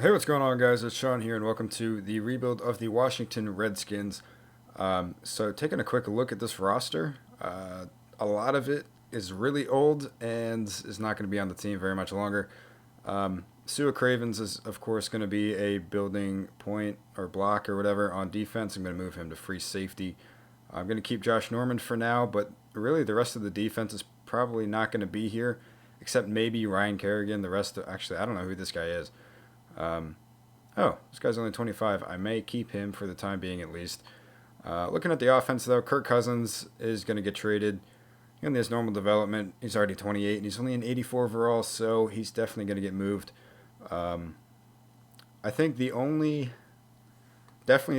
Hey, what's going on, guys? It's Sean here, and welcome to the rebuild of the Washington Redskins. So, taking a quick look at this roster, a lot of it is really old and is not going to be on the team very much longer. Sua Cravens is, of course, going to be a building point or block or whatever on defense. I'm going to move him to free safety. I'm going to keep Josh Norman for now, but really the rest of the defense is probably not going to be here, except maybe Ryan Kerrigan. The rest, actually, I don't know who this guy is. Um, oh, this guy's only 25. I may keep him for the time being at least. Looking at the offense, though, Kirk Cousins is going to get traded in this normal development. He's already 28, and he's only an 84 overall, so he's definitely going to get moved. Um, I think definitely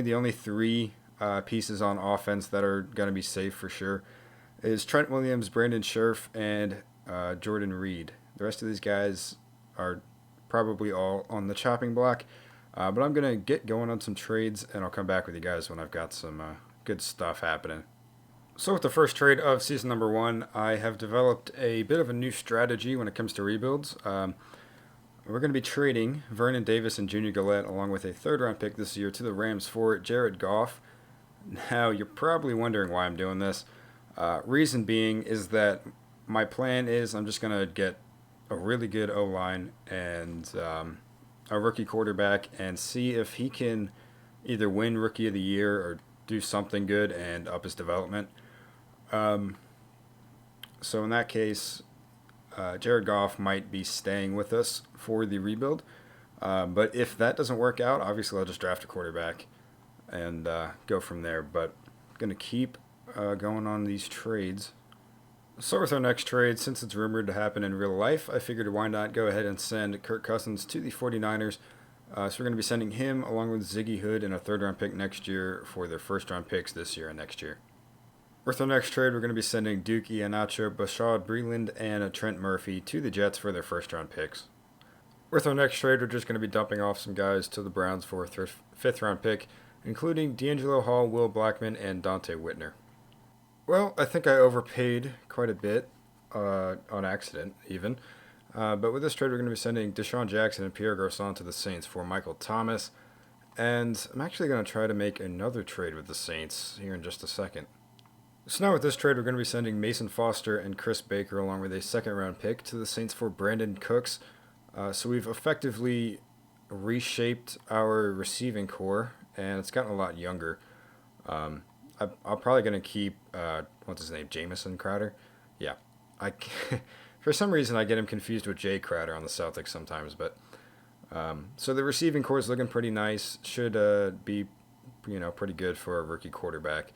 the only three pieces on offense that are going to be safe for sure is Trent Williams, Brandon Scherf, and Jordan Reed. The rest of these guys are probably all on the chopping block. But I'm going to get going on some trades, and I'll come back with you guys when I've got some good stuff happening. So with the first trade of season number 1, I have developed a bit of a new strategy when it comes to rebuilds. We're going to be trading Vernon Davis and Junior Gillette along with a third-round pick this year to the Rams for Jared Goff. Now, you're probably wondering why I'm doing this. Reason being is that my plan is I'm just going to get a really good O-line and a rookie quarterback and see if he can either win Rookie of the Year or do something good and up his development. So in that case, Jared Goff might be staying with us for the rebuild. But if that doesn't work out, obviously I'll just draft a quarterback and go from there. But I'm going to keep going on these trades. So with our next trade, since it's rumored to happen in real life, I figured why not go ahead and send Kirk Cousins to the 49ers. So we're going to be sending him along with Ziggy Hood and a third-round pick next year for their first-round picks this year and next year. With our next trade, we're going to be sending Duke Iheanacho, Bashad Breeland, and Trent Murphy to the Jets for their first-round picks. With our next trade, we're just going to be dumping off some guys to the Browns for a fifth-round pick, including D'Angelo Hall, Will Blackman, and Dante Whitner. Well, I think I overpaid quite a bit on accident, even. But with this trade, we're going to be sending Deshaun Jackson and Pierre Garçon to the Saints for Michael Thomas. And I'm actually going to try to make another trade with the Saints here in just a second. So now with this trade, we're going to be sending Mason Foster and Chris Baker along with a second-round pick to the Saints for Brandon Cooks. So we've effectively reshaped our receiving core, and it's gotten a lot younger. I'm probably going to keep, what's his name, Jamison Crowder? Yeah. For some reason, I get him confused with Jay Crowder on the Celtics sometimes. But so the receiving core is looking pretty nice. Should be, pretty good for a rookie quarterback.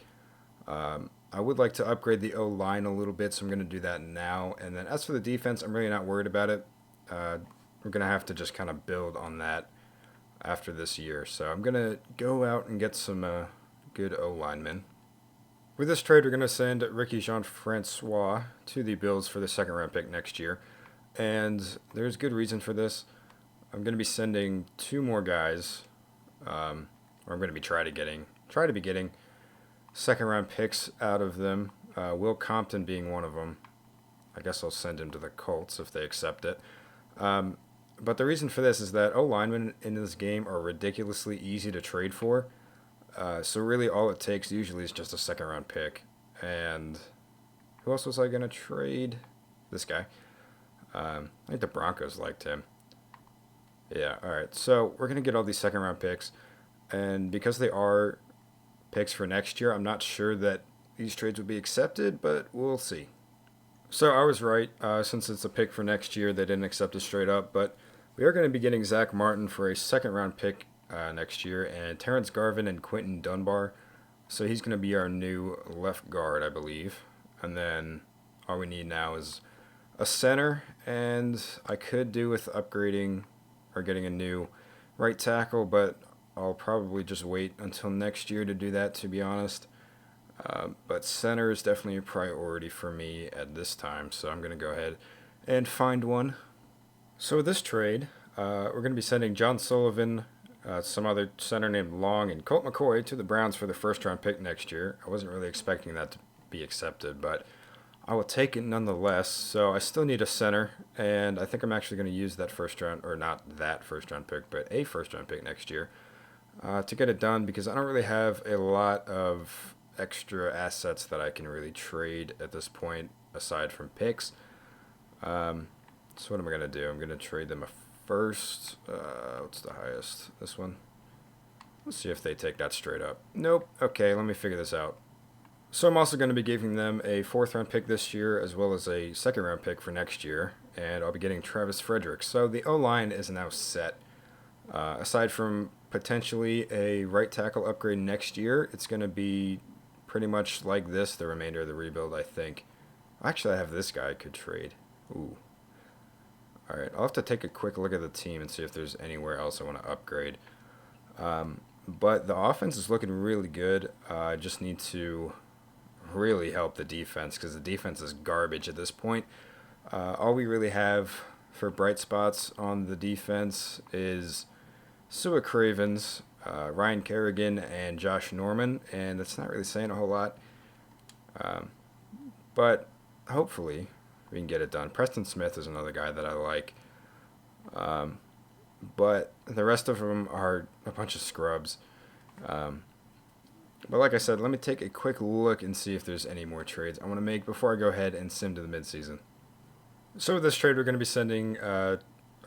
I would like to upgrade the O-line a little bit, so I'm going to do that now. And then as for the defense, I'm really not worried about it. We're going to have to just kind of build on that after this year. So I'm going to go out and get some good O-linemen. With this trade, we're going to send Ricky Jean-Francois to the Bills for the second-round pick next year. And there's good reason for this. I'm going to be sending two more guys, or I'm going to be try to be getting second-round picks out of them. Will Compton being one of them. I guess I'll send him to the Colts if they accept it. But the reason for this is that O-linemen in this game are ridiculously easy to trade for. So really all it takes usually is just a second-round pick. And who else was I going to trade? This guy. I think the Broncos liked him. Yeah, all right. So we're going to get all these second-round picks. And because they are picks for next year, I'm not sure that these trades would be accepted, but we'll see. So I was right. Since it's a pick for next year, they didn't accept it straight up. But we are going to be getting Zach Martin for a second-round pick next year, and Terrence Garvin and Quentin Dunbar. So he's going to be our new left guard, I believe. And then all we need now is a center, and I could do with upgrading or getting a new right tackle, but I'll probably just wait until next year to do that, to be honest. But center is definitely a priority for me at this time, so I'm going to go ahead and find one. So with this trade, we're going to be sending John Sullivan, some other center named Long, and Colt McCoy to the Browns for the first-round pick next year. I wasn't really expecting that to be accepted, but I will take it nonetheless. So I still need a center, and I think I'm actually going to use that first round, or not that first round pick, but a first round pick next year to get it done because I don't really have a lot of extra assets that I can really trade at this point aside from picks. So what am I going to do? I'm going to trade them a first. What's the highest? This one? Let's see if they take that straight up. Nope. Okay, let me figure this out. So I'm also going to be giving them a fourth round pick this year as well as a second round pick for next year. And I'll be getting Travis Frederick. So the O-line is now set. Aside from potentially a right tackle upgrade next year, it's going to be pretty much like this the remainder of the rebuild, I think. Actually, I have this guy I could trade. Ooh. Alright, I'll have to take a quick look at the team and see if there's anywhere else I want to upgrade. But the offense is looking really good. I just need to really help the defense because the defense is garbage at this point. All we really have for bright spots on the defense is Sua Cravens, Ryan Kerrigan, and Josh Norman, and that's not really saying a whole lot. But hopefully we can get it done. Preston Smith is another guy that I like. But the rest of them are a bunch of scrubs. But like I said, let me take a quick look and see if there's any more trades I want to make before I go ahead and sim to the midseason. So with this trade, we're going to be sending a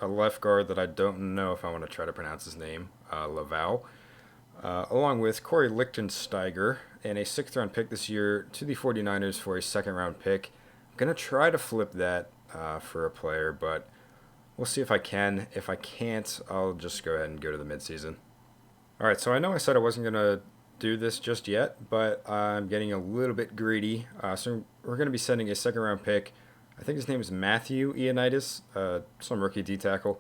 left guard that I don't know if I want to try to pronounce his name, Laval, along with Corey Lichtensteiger and a sixth round pick this year to the 49ers for a second round pick. I'm going to try to flip that for a player, but we'll see if I can. If I can't, I'll just go ahead and go to the midseason. All right, so I know I said I wasn't going to do this just yet, but I'm getting a little bit greedy. So we're going to be sending a second round pick. I think his name is Matthew Ioannidis, some rookie D-tackle,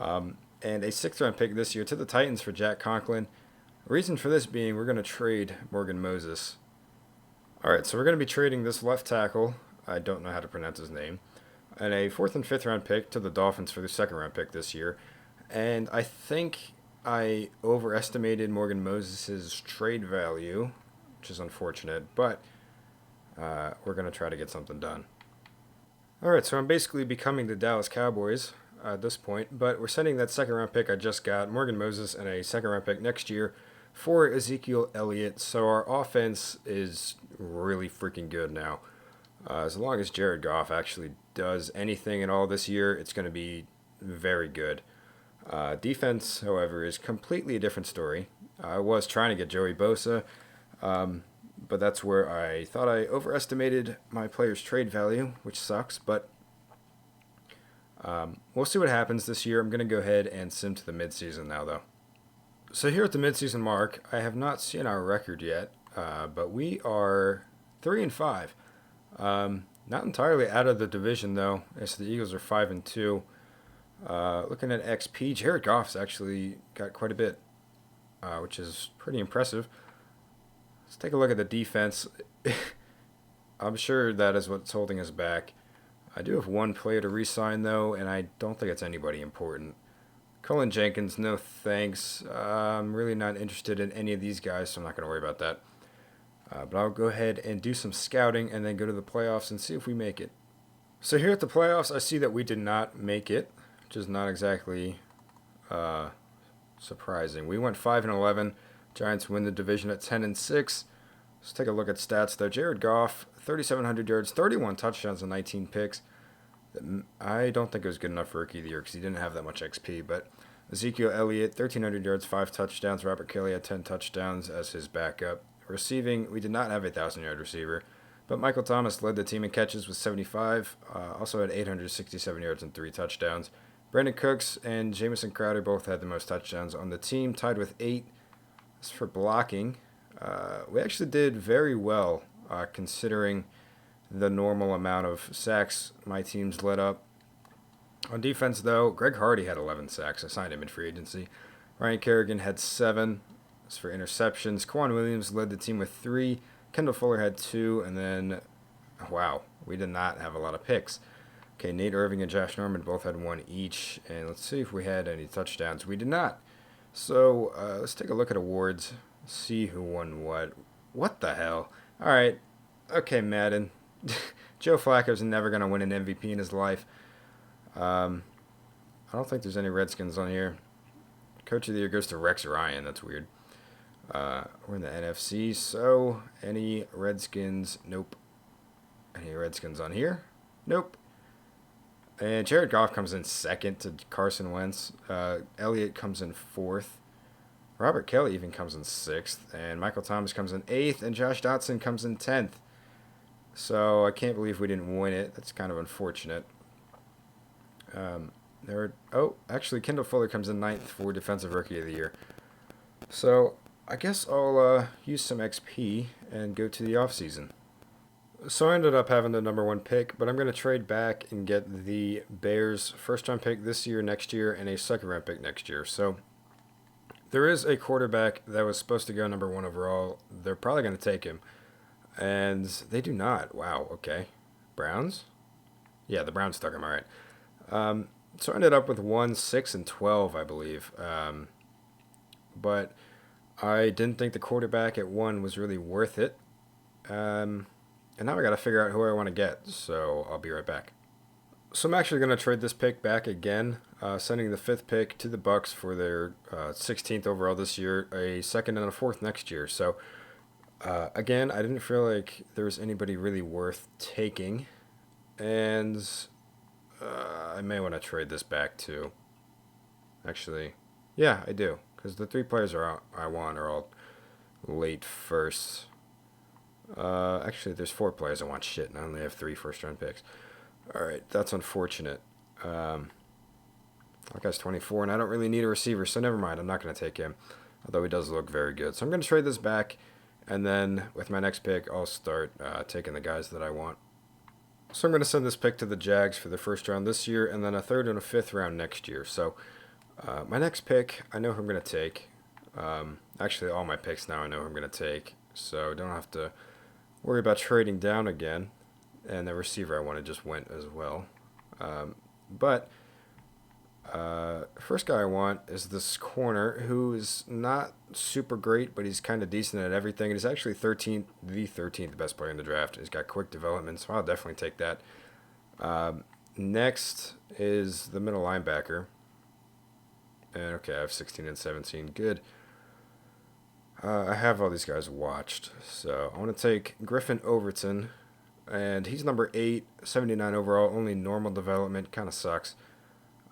and a sixth round pick this year to the Titans for Jack Conklin. Reason for this being we're going to trade Morgan Moses. All right, so we're going to be trading this left tackle. I don't know how to pronounce his name. And a fourth and fifth round pick to the Dolphins for the second round pick this year. And I think I overestimated Morgan Moses' trade value, which is unfortunate, but we're going to try to get something done. All right, so I'm basically becoming the Dallas Cowboys at this point, but we're sending that second round pick I just got, Morgan Moses, and a second round pick next year for Ezekiel Elliott. So our offense is really freaking good now. As long as Jared Goff actually does anything at all this year, it's going to be very good. Defense, however, is completely a different story. I was trying to get Joey Bosa, but that's where I thought I overestimated my player's trade value, which sucks, but we'll see what happens this year. I'm going to go ahead and sim to the midseason now, though. So here at the midseason mark, I have not seen our record yet, but we are 3-5. Not entirely out of the division, though, as the Eagles are 5-2. Looking at XP, Jared Goff's actually got quite a bit, which is pretty impressive. Let's take a look at the defense. I'm sure that is what's holding us back. I do have one player to re-sign, though, and I don't think it's anybody important. Cullen Jenkins, no thanks. I'm really not interested in any of these guys, so I'm not going to worry about that. But I'll go ahead and do some scouting and then go to the playoffs and see if we make it. So here at the playoffs, I see that we did not make it, which is not exactly surprising. We went 5-11. Giants win the division at 10-6. Let's take a look at stats though. Jared Goff, 3,700 yards, 31 touchdowns, and 19 picks. I don't think it was good enough for Rookie of the Year because he didn't have that much XP. But Ezekiel Elliott, 1,300 yards, 5 touchdowns. Robert Kelly had 10 touchdowns as his backup. Receiving, we did not have a 1,000-yard receiver, but Michael Thomas led the team in catches with 75. Also had 867 yards and 3 touchdowns. Brandon Cooks and Jamison Crowder both had the most touchdowns on the team, tied with 8. As for blocking, we actually did very well considering the normal amount of sacks my team's let up. On defense, though, Greg Hardy had 11 sacks. I signed him in free agency. Ryan Kerrigan had 7. As for interceptions, Quan Williams led the team with 3. Kendall Fuller had 2. And then, wow, we did not have a lot of picks. Okay, Nate Irving and Josh Norman both had 1 each. And let's see if we had any touchdowns. We did not. So let's take a look at awards. See who won what. What the hell? All right. Okay, Madden. Joe Flacco's never going to win an MVP in his life. I don't think there's any Redskins on here. Coach of the Year goes to Rex Ryan. That's weird. We're in the NFC, so any Redskins? Nope. Any Redskins on here? Nope. And Jared Goff comes in second to Carson Wentz. Elliott comes in fourth. Robert Kelly even comes in sixth. And Michael Thomas comes in eighth. And Josh Dotson comes in 10th. So I can't believe we didn't win it. That's kind of unfortunate. Actually, Kendall Fuller comes in ninth for Defensive Rookie of the Year. So I guess I'll use some XP and go to the offseason. So I ended up having the number 1 pick, but I'm going to trade back and get the Bears' first-round pick this year, next year, and a second-round pick next year. So there is a quarterback that was supposed to go number 1 overall. They're probably going to take him, and they do not. Wow, okay. Browns? Yeah, the Browns took him, all right. So I ended up with 1, 6, and 12, I believe. But I didn't think the quarterback at 1 was really worth it. And now I got to figure out who I want to get, so I'll be right back. So I'm actually going to trade this pick back again, sending the 5th pick to the Bucks for their 16th overall this year, a 2nd and a 4th next year. So again, I didn't feel like there was anybody really worth taking, and I may want to trade this back too. Actually, yeah, I do, because the 3 players I want are all late firsts. Actually, there's 4 players I want shit, and I only have 3 first-round picks. All right, that's unfortunate. That guy's 24, and I don't really need a receiver, so never mind. I'm not going to take him, although he does look very good. So I'm going to trade this back, and then with my next pick, I'll start taking the guys that I want. So I'm going to send this pick to the Jags for the first round this year, and then a 3rd and a 5th round next year. So my next pick, I know who I'm going to take. Actually, all my picks now I know who I'm going to take, so don't have to worry about trading down again. And the receiver I wanted just went as well. First guy I want is this corner who is not super great, but he's kind of decent at everything. And he's actually the 13th best player in the draft. He's got quick development, so I'll definitely take that. Next is the middle linebacker. And okay, I have 16 and 17. Good. I have all these guys watched. So I want to take Griffin Overton. And he's number 8, 79 overall, only normal development. Kind of sucks.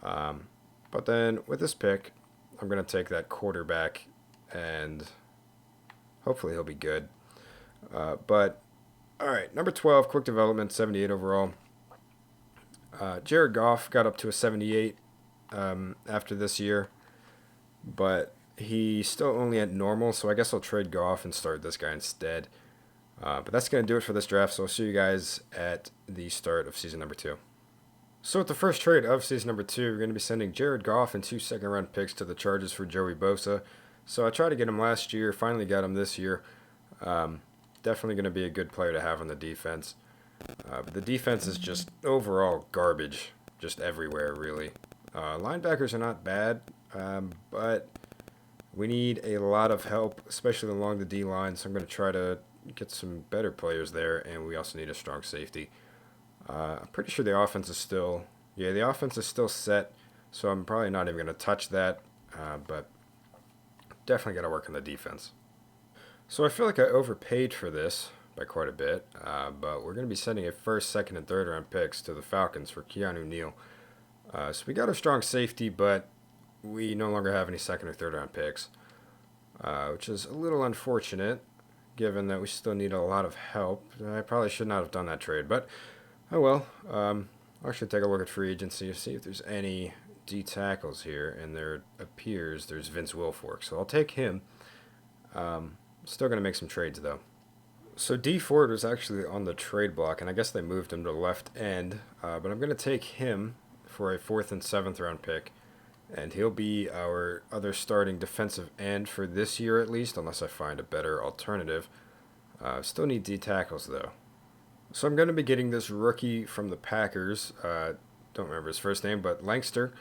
But then with this pick, I'm going to take that quarterback, and hopefully he'll be good. But, all right, number 12, quick development, 78 overall. Jared Goff got up to a 78 after this year, but he's still only at normal, so I guess I'll trade Goff and start this guy instead. But that's going to do it for this draft, so I'll see you guys at the start of season number 2. So with the first trade of season number 2, we're going to be sending Jared Goff and 2 second-round picks to the Chargers for Joey Bosa. So I tried to get him last year, finally got him this year. Definitely going to be a good player to have on the defense. But the defense is just overall garbage, just everywhere, really. Linebackers are not bad, but we need a lot of help, especially along the D-line, so I'm going to try to get some better players there, and we also need a strong safety. I'm pretty sure the offense is still set, so I'm probably not even going to touch that, but definitely got to work on the defense. So I feel like I overpaid for this by quite a bit, but we're going to be sending a 1st, 2nd, and 3rd round picks to the Falcons for Keanu Neal. So we got a strong safety, but we no longer have any 2nd or 3rd round picks, which is a little unfortunate, given that we still need a lot of help. I probably should not have done that trade, but oh well. I should take a look at free agency, see if there's any D tackles here, and there appears there's Vince Wilfork, so I'll take him. Still going to make some trades, though. So D Ford was actually on the trade block, and I guess they moved him to left end, but I'm going to take him for a 4th and 7th round pick, and he'll be our other starting defensive end for this year at least, unless I find a better alternative. Still need D tackles, though. So I'm going to be getting this rookie from the Packers. Don't remember his first name, but Langster.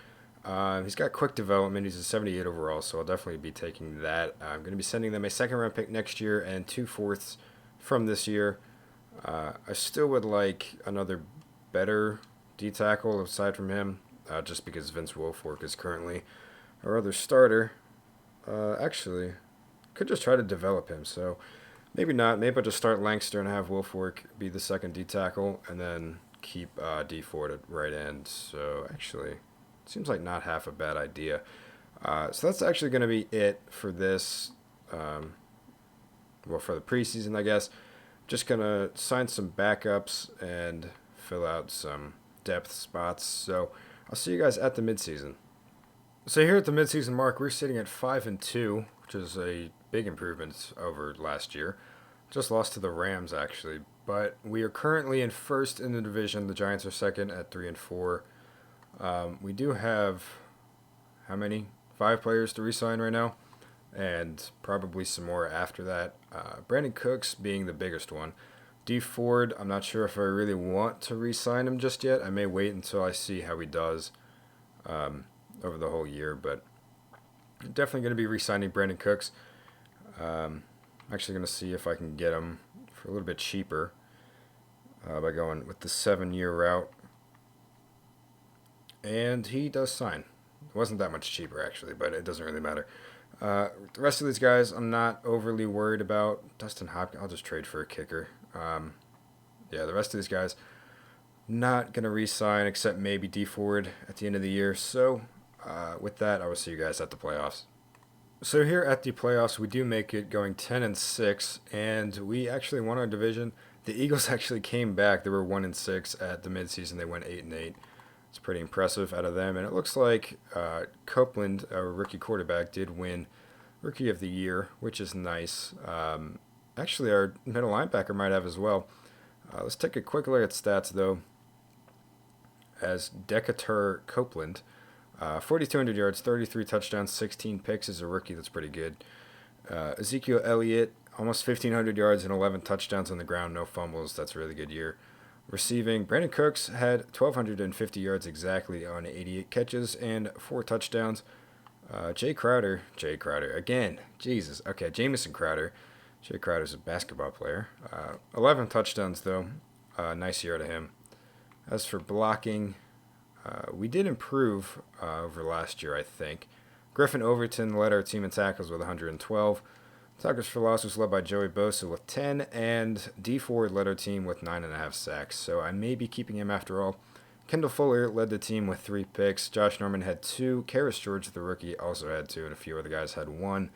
He's got quick development. He's a 78 overall, so I'll definitely be taking that. I'm going to be sending them a 2nd round pick next year and 2 4ths from this year. I still would like another better D tackle aside from him, just because Vince Wilfork is currently our other starter. Actually, could just try to develop him. So maybe not. Maybe I'll just start Langston and have Wilfork be the second D tackle, and then keep D Ford at right end. So actually, seems like not half a bad idea. So that's actually going to be it for this. Um, well, for the preseason, I guess. Just gonna sign some backups and fill out some depth spots. So I'll see you guys at the midseason. So here at the midseason mark, we're sitting at 5-2, which is a big improvement over last year. Just lost to the Rams actually, but we are currently in first in the division. The Giants are second at 3-4. We do have how many? 5 players to re-sign right now, and probably some more after that. Brandon Cooks being the biggest one. D Ford, I'm not sure if I really want to re-sign him just yet. I may wait until I see how he does over the whole year, but I'm definitely going to be re-signing Brandon Cooks. I'm actually going to see if I can get him for a little bit cheaper by going with the 7-year route. And he does sign. It wasn't that much cheaper, actually, but it doesn't really matter. The rest of these guys, I'm not overly worried about. Dustin Hopkins, I'll just trade for a kicker. Yeah, the rest of these guys, not going to re-sign except maybe D Ford at the end of the year. So with that, I will see you guys at the playoffs. So here at the playoffs, we do make it going 10-6, and we actually won our division. The Eagles actually came back. They were 1-6 at the midseason. They went 8-8. It's pretty impressive out of them, and it looks like Copeland, our rookie quarterback, did win Rookie of the Year, which is nice. Actually, our middle linebacker might have as well. Let's take a quick look at stats, though. As Decatur Copeland, 4,200 yards, 33 touchdowns, 16 picks is a rookie. That's pretty good. Ezekiel Elliott, almost 1,500 yards and 11 touchdowns on the ground, no fumbles. That's a really good year. Receiving, Brandon Cooks had 1,250 yards exactly on 88 catches and 4 touchdowns. Jay Crowder, again, Jesus. Okay, Jamison Crowder. Jay Crowder's a basketball player. 11 touchdowns, though. Nice year to him. As for blocking, we did improve over last year, I think. Griffin Overton led our team in tackles with 112. Tackles for loss was led by Joey Bosa with 10, and D Ford led our team with 9.5 sacks. So I may be keeping him after all. Kendall Fuller led the team with 3 picks. Josh Norman had 2. Karis George, the rookie, also had 2, and a few other guys had 1.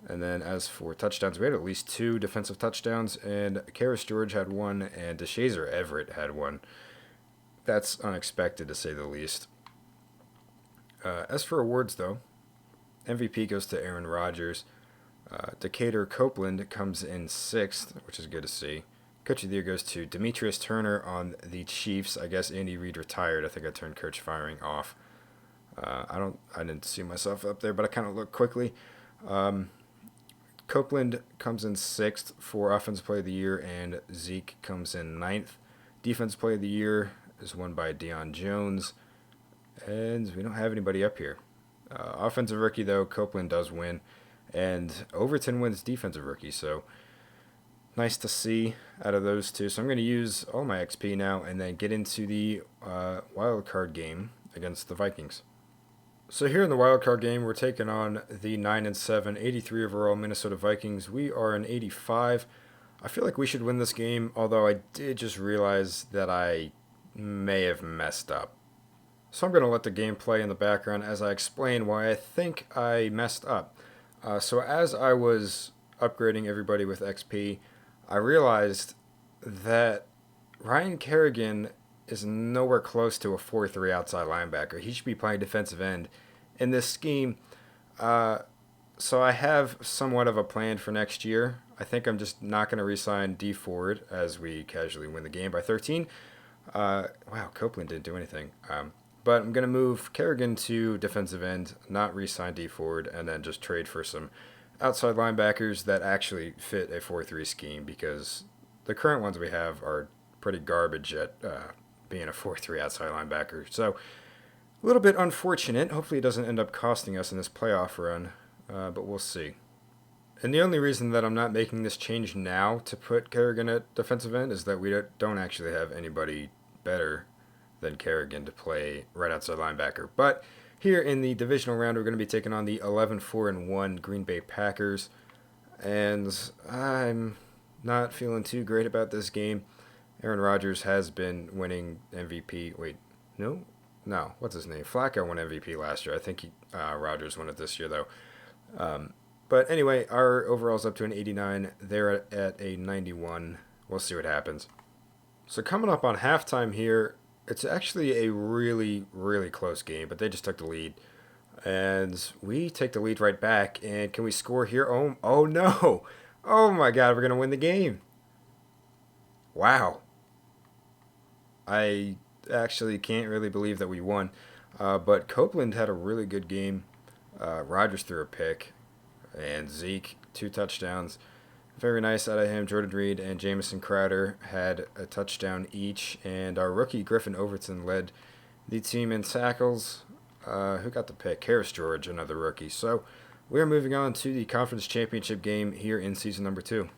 And then as for touchdowns, we had at least 2 defensive touchdowns, and Karis George had 1, and DeShazer Everett had 1. That's unexpected, to say the least. As for awards, though, MVP goes to Aaron Rodgers. Decatur Copeland comes in 6th, which is good to see. Coach of the Year goes to Demetrius Turner on the Chiefs. I guess Andy Reid retired. I think I turned coach firing off. I didn't see myself up there, but I kind of looked quickly. Copeland comes in 6th for Offensive Player of the Year, and Zeke comes in 9th. Defensive Player of the Year is won by Deion Jones, and we don't have anybody up here. Offensive Rookie, though, Copeland does win. And Overton wins Defensive Rookie, so nice to see out of those two. So I'm going to use all my XP now and then get into the wild card game against the Vikings. So here in the wild card game, we're taking on the 9-7, 83 overall Minnesota Vikings. We are an 85. I feel like we should win this game, although I did just realize that I may have messed up. So I'm going to let the game play in the background as I explain why I think I messed up. So as I was upgrading everybody with XP, I realized that Ryan Kerrigan is nowhere close to a 4-3 outside linebacker. He should be playing defensive end in this scheme. So I have somewhat of a plan for next year. I think I'm just not going to re-sign D Ford as we casually win the game by 13. Wow, Copeland didn't do anything. But I'm going to move Kerrigan to defensive end, not re-sign D Ford, and then just trade for some outside linebackers that actually fit a 4-3 scheme, because the current ones we have are pretty garbage at being a 4-3 outside linebacker. So a little bit unfortunate. Hopefully it doesn't end up costing us in this playoff run, but we'll see. And the only reason that I'm not making this change now to put Kerrigan at defensive end is that we don't actually have anybody better than Kerrigan to play right outside linebacker. But here in the divisional round, we're going to be taking on the 11-4-1 Green Bay Packers. And I'm not feeling too great about this game. Aaron Rodgers has been winning MVP. Wait, no? No, what's his name? Flacco won MVP last year. I think Rodgers won it this year, though. But anyway, our overall's up to an 89. They're at a 91. We'll see what happens. So coming up on halftime here, it's actually a really, really close game, but they just took the lead. And we take the lead right back. And can we score here? Oh no. Oh my God, we're going to win the game. Wow. I actually can't really believe that we won. But Copeland had a really good game. Rodgers threw a pick. And Zeke, 2 touchdowns. Very nice out of him. Jordan Reed and Jamison Crowder had a touchdown each. And our rookie, Griffin Overton, led the team in tackles. Who got the pick? Harris George, another rookie. So we are moving on to the conference championship game here in season number 2.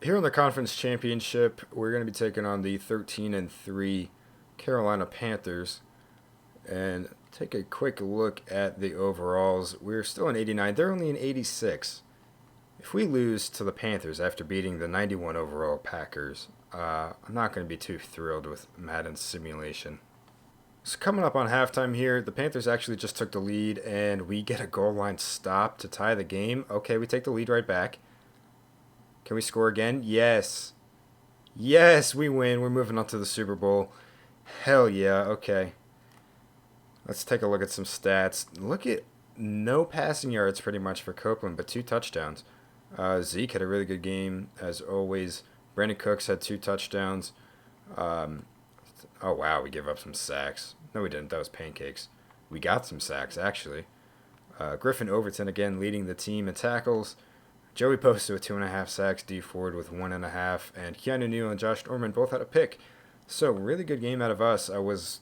Here in the conference championship, we're going to be taking on the 13-3 Carolina Panthers. And take a quick look at the overalls. We're still in 89. They're only in 86. If we lose to the Panthers after beating the 91 overall Packers, I'm not going to be too thrilled with Madden's simulation. So coming up on halftime here, the Panthers actually just took the lead, and we get a goal line stop to tie the game. Okay, we take the lead right back. Can we score again? Yes. Yes, we win. We're moving on to the Super Bowl. Hell yeah, okay. Let's take a look at some stats. Look at no passing yards pretty much for Copeland, but 2 touchdowns. Zeke had a really good game, as always. Brandon Cooks had 2 touchdowns. Oh, wow, we gave up some sacks. No, we didn't. That was pancakes. We got some sacks, actually. Griffin Overton, again, leading the team in tackles. Joey Bosa with 2.5 sacks. D Ford with 1.5. And Keanu Neal and Josh Norman both had a pick. So, really good game out of us. I was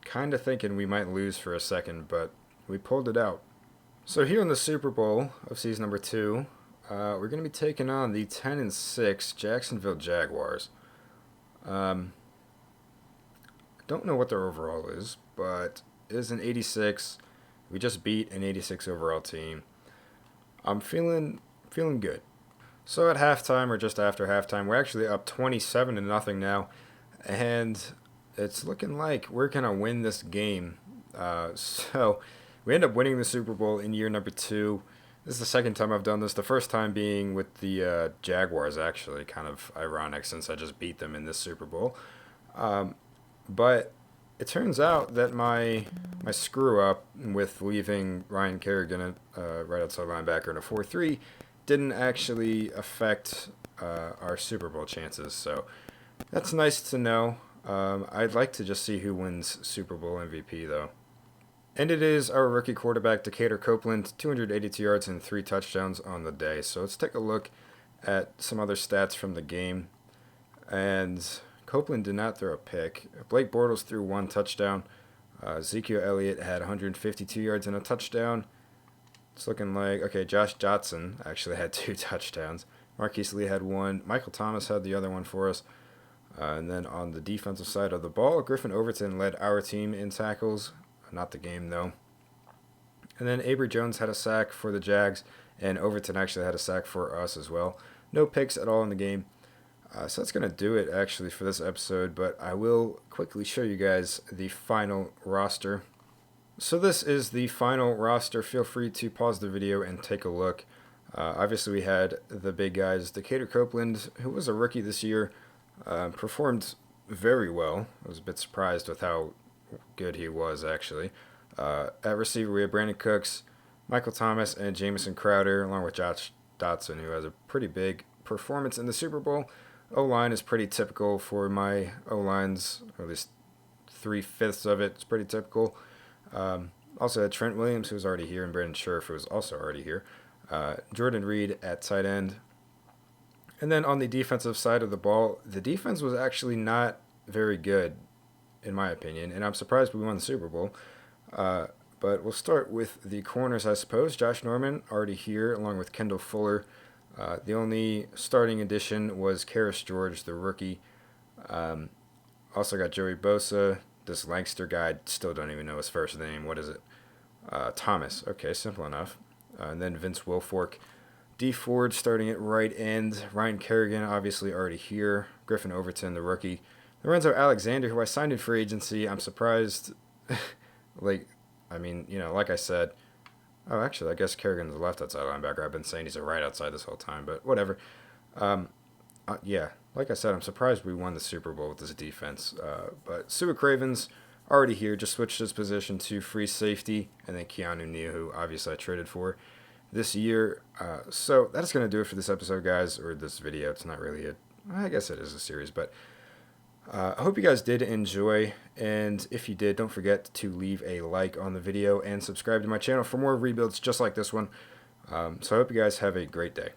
kind of thinking we might lose for a second, but we pulled it out. So here in the Super Bowl of season number 2, we're going to be taking on the 10-6 Jacksonville Jaguars. Don't know what their overall is, but it is an 86. We just beat an 86 overall team. I'm feeling good. So at halftime, or just after halftime, we're actually up 27-0 now, and it's looking like we're going to win this game. So we end up winning the Super Bowl in year number 2. This is the second time I've done this. The first time being with the Jaguars, actually. Kind of ironic since I just beat them in this Super Bowl. But it turns out that my screw-up with leaving Ryan Kerrigan right outside linebacker in a 4-3 didn't actually affect our Super Bowl chances. So that's nice to know. I'd like to just see who wins Super Bowl MVP, though. And it is our rookie quarterback, Decatur Copeland, 282 yards and 3 touchdowns on the day. So let's take a look at some other stats from the game. And Copeland did not throw a pick. Blake Bortles threw 1 touchdown. Ezekiel Elliott had 152 yards and a touchdown. It's looking like, okay, Josh Johnson actually had 2 touchdowns. Marquise Lee had 1. Michael Thomas had the other one for us. And then on the defensive side of the ball, Griffin Overton led our team in tackles. Not the game, though. And then Avery Jones had a sack for the Jags, and Overton actually had a sack for us as well. No picks at all in the game. So that's going to do it, actually, for this episode, but I will quickly show you guys the final roster. So this is the final roster. Feel free to pause the video and take a look. Obviously, we had the big guys. Decatur Copeland, who was a rookie this year, performed very well. I was a bit surprised with how good he was, actually. At receiver, we have Brandon Cooks, Michael Thomas, and Jamison Crowder, along with Josh Dotson, who has a pretty big performance in the Super Bowl. O-line is pretty typical for my O-lines, or at least 3/5 of it. It's pretty typical. Also had Trent Williams, who was already here, and Brandon Scherf, who was also already here. Jordan Reed at tight end. And then on the defensive side of the ball, the defense was actually not very good, in my opinion, and I'm surprised we won the Super Bowl. But we'll start with the corners, I suppose. Josh Norman, already here, along with Kendall Fuller. The only starting addition was Karis George, the rookie. Um, Also got Joey Bosa. This Lancaster guy, still don't even know his first name. What is it? Thomas. Okay, simple enough. And then Vince Wilfork. D Ford starting at right end. Ryan Kerrigan, obviously already here. Griffin Overton, the rookie. Lorenzo Alexander, who I signed in free agency. I'm surprised. like, I mean, like I said. Oh, actually, I guess Kerrigan's a left outside linebacker. I've been saying he's a right outside this whole time, but whatever. Um, yeah, like I said, I'm surprised we won the Super Bowl with this defense. But Sua Craven's already here, just switched his position to free safety, and then Keanu Neal, who obviously I traded for this year. So that's going to do it for this episode, guys, or this video. It's not really I guess it is a series, but I hope you guys did enjoy, and if you did, don't forget to leave a like on the video and subscribe to my channel for more rebuilds just like this one. So I hope you guys have a great day.